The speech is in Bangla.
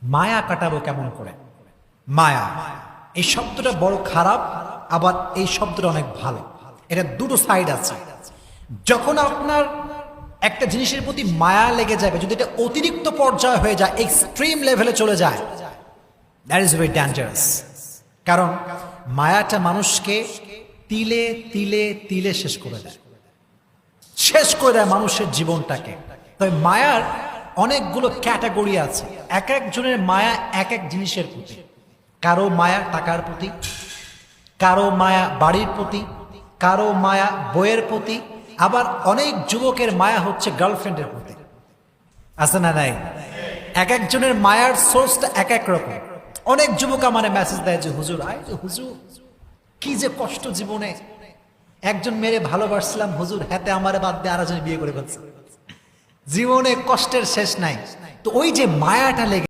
মায়া কাটাবো কেমন করে? মায়া এই শব্দটা বড় খারাপ, আবার এই শব্দটা অনেক ভালো। এটা দুটো সাইড আছে। যখন আপনার একটা জিনিসের প্রতি মায়া লেগে যাবে, যদি এটা অতিরিক্ত পর্যায়ে হয়ে যায়, এক্সট্রিম লেভেলে চলে যায়, দ্যাট ইজ ভেরি ডেঞ্জারাস। কারণ মায়াটা মানুষকে তিলে তিলে তিলে শেষ করে দেয়, শেষ করে দেয় মানুষের জীবনটাকে। তবে মায়ার অনেকগুলো ক্যাটাগরি আছে। এক একজনের মায়া এক এক জিনিসের প্রতি। কারো মায়া টাকার প্রতি, কারো মায়া বাড়ির প্রতি, কারো মায়া বইয়ের প্রতি, আবার অনেক যুবকের মায়া হচ্ছে গার্লফ্রেন্ডের প্রতি। আছে না নাই? এক একজনের মায়ার সোর্সটা এক এক রকম। অনেক যুবক আমার মেসেজ দেয় যে হুজুর, হুজুর কি যে কষ্ট জীবনে, একজন মেরে ভালোবাসছিলাম হুজুর, হাতে আমার বাদ দিয়ে আরেকজন বিয়ে করে ফেলছে, জীবনে কষ্টের শেষ নাই। তো ওই যে মায়াটা লেগে